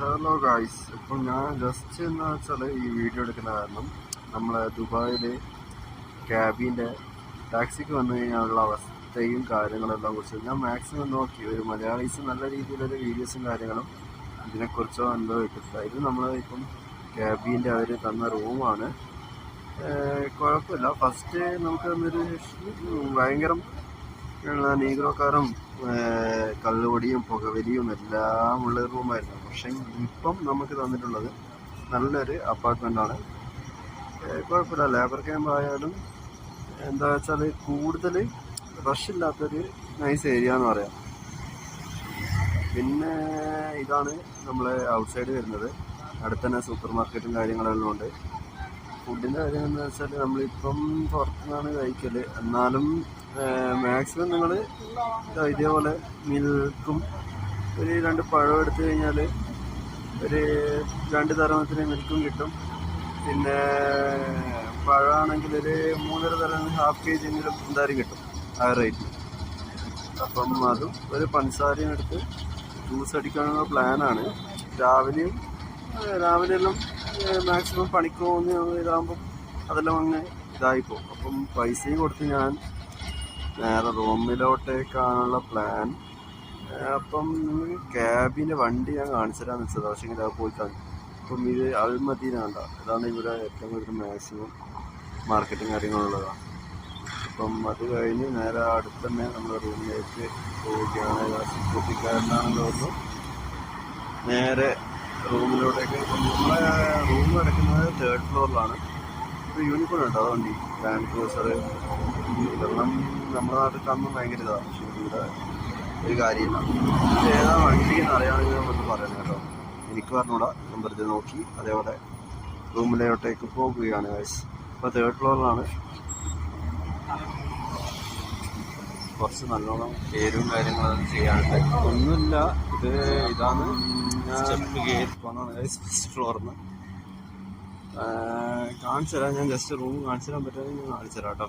Hello guys, ഇപ്പം ഞാൻ just എന്ന് വെച്ചാൽ ഈ വീഡിയോ എടുക്കുന്ന കാരണം നമ്മളെ ദുബായിൽ ക്യാബിൻ്റെ ടാക്സിക്ക് വന്നു കഴിഞ്ഞാലുള്ള അവസ്ഥയും കാര്യങ്ങളെല്ലാം കുറിച്ച് ഞാൻ മാക്സിമം നോക്കി. ഒരു മലയാളീസ് നല്ല രീതിയിലൊരു വീഡിയോസും കാര്യങ്ങളും ഇതിനെക്കുറിച്ചോ എന്തോ ഇട്ടിട്ടില്ല. ഇത് നമ്മൾ ഇപ്പം ക്യാബിൻ്റെ അവർ തന്ന റൂമാണ്. കുഴപ്പമില്ല. ഫസ്റ്റ് നമുക്ക് തന്നൊരു ഭയങ്കര നീഗ്രോക്കാരും കള്ളുപൊടിയും പുകവലിയും എല്ലാം ഉള്ള റൂമായിരുന്നു. പക്ഷേ ഇപ്പം നമുക്ക് തന്നിട്ടുള്ളത് നല്ലൊരു അപ്പാർട്ട്മെൻറ്റാണ്. കുഴപ്പമില്ല. ലേബർ ക്യാമ്പ് ആയാലും എന്താ വെച്ചാൽ കൂടുതൽ റഷില്ലാത്തൊരു നൈസ് ഏരിയ എന്ന് പറയാം. പിന്നെ ഇതാണ് നമ്മൾ ഔട്ട് സൈഡ് വരുന്നത്. അടുത്ത് തന്നെ സൂപ്പർ മാർക്കറ്റും കാര്യങ്ങളെല്ലാം ഉണ്ട്. ഫുഡിൻ്റെ കാര്യം എന്ന് വെച്ചാൽ നമ്മളിപ്പം പുറത്തുനിന്നാണ് കഴിക്കൽ. എന്നാലും മാക്സിമം നിങ്ങൾ ഇതേപോലെ മിൽക്കും ഒരു 2 പഴം എടുത്തു കഴിഞ്ഞാൽ ഒരു 2 തരത്തിന് മിൽക്കും കിട്ടും. പിന്നെ പഴമാണെങ്കിൽ ഒരു 3.5 തരം ½ kg എങ്കിലും എന്തായാലും കിട്ടും ആ റേറ്റ്. അപ്പം അതും ഒരു പഞ്ചസാരയും എടുത്ത് ജ്യൂസ് അടിക്കാനുള്ള പ്ലാനാണ്. രാവിലെയെല്ലാം മാക്സിമം പണിക്ക് പോകുന്ന ഇതാകുമ്പം അതെല്ലാം അങ്ങ് ഇതായിപ്പോവും. അപ്പം പൈസയും കൊടുത്ത് ഞാൻ നേരെ റൂമിലോട്ടേക്കാണുള്ള പ്ലാൻ. അപ്പം ക്യാബിൻ്റെ വണ്ടി ഞാൻ കാണിച്ചു തരാമെന്ന് വെച്ചത്. പക്ഷേ ഇങ്ങനെ പോയി കാണും. അപ്പം ഇത് അൽമദീന കണ്ട, ഇതാണ് ഇവിടെ ഏറ്റവും കൂടുതൽ മാക്സിമം മാർക്കറ്റും കാര്യങ്ങളുള്ളതാണ്. അപ്പം അത് കഴിഞ്ഞ് നേരെ അടുത്ത് തന്നെ നമ്മുടെ റൂമിലേക്ക് പോവുകയാണ്. സെക്യൂരിറ്റിക്കാരനാണെന്ന് തോന്നുന്നു. നേരെ റൂമിലോട്ടേക്ക്. നമ്മളെ റൂം കിടക്കുന്നത് 3rd ഫ്ലോറിലാണ്. ഇപ്പോൾ യൂണിക്കോൺ ഉണ്ട്. അതുകൊണ്ട് ലാൻഡ് ക്രൂസർ ഇതെല്ലാം നമ്മുടെ നാട്ടിൽ കാണുമ്പോൾ ഭയങ്കര ഇതാണ്. പക്ഷേ ഇവിടെ ഒരു കാര്യമില്ല. ഇത് ഏതാ വണ്ടി എന്ന് അറിയാമെങ്കിൽ നമുക്ക് പറയണം കേട്ടോ. എനിക്ക് പറഞ്ഞുകൂടാ. നമ്പർ നോക്കി അതേപോലെ റൂമിലോട്ടേക്ക് പോകുകയാണ് ഗൈസ്. ഇപ്പോൾ 3rd ഫ്ലോറിലാണ്. കുറച്ച് നല്ലോണം പേരും കാര്യങ്ങളൊന്നും ചെയ്യാനുണ്ട്. ഒന്നുമില്ല. ഇതാണ് സ്റ്റെപ്പ് കയറി പോകുന്നതാണ് ഗൈസ്. ഫസ്റ്റ് ഫ്ലോറിന്ന് കാണിച്ചു തരാം. ഞാൻ ജസ്റ്റ് റൂം കാണിച്ചു തരാൻ പറ്റുമെങ്കിൽ ഞാൻ കാണിച്ചു തരാം കേട്ടോ.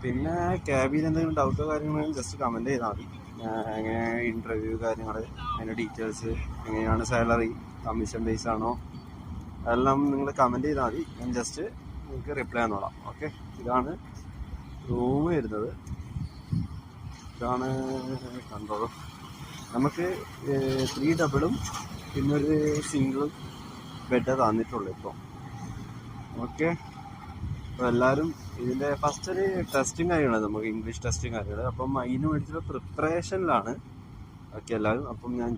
പിന്നെ ക്യാബിൽ എന്തെങ്കിലും ഡൗട്ടോ കാര്യങ്ങളോ ജസ്റ്റ് കമൻറ്റ് ചെയ്താൽ മതി. എങ്ങനെ ഇൻ്റർവ്യൂ കാര്യങ്ങൾ, അതിൻ്റെ ഡീറ്റെയിൽസ്, എങ്ങനെയാണ് സാലറി, കമ്മീഷൻ ബേസ് ആണോ, അതെല്ലാം നിങ്ങൾ കമൻറ്റ് ചെയ്താൽ മതി. ഞാൻ ജസ്റ്റ് നിങ്ങൾക്ക് റിപ്ലൈ തന്നോളാം. ഓക്കെ. ഇതാണ് റൂം വരുന്നത്. ഇതാണ് കണ്ടോളൂ. നമുക്ക് 3 ഡബിളും പിന്നെ ഒരു സിംഗിളും ബെഡ് തന്നിട്ടുള്ളൂ ഇപ്പോൾ. ഓക്കെ. അപ്പോൾ എല്ലാവരും ഇതിൻ്റെ ഫസ്റ്റ് ഒരു ടെസ്റ്റും കാര്യങ്ങളാണ്, നമുക്ക് ഇംഗ്ലീഷ് ടെസ്റ്റും കാര്യങ്ങൾ. അപ്പം അതിന് വേണ്ടിയിട്ടുള്ള പ്രിപ്പറേഷനിലാണ്. ഓക്കെ എല്ലാവരും. അപ്പം ഞാൻ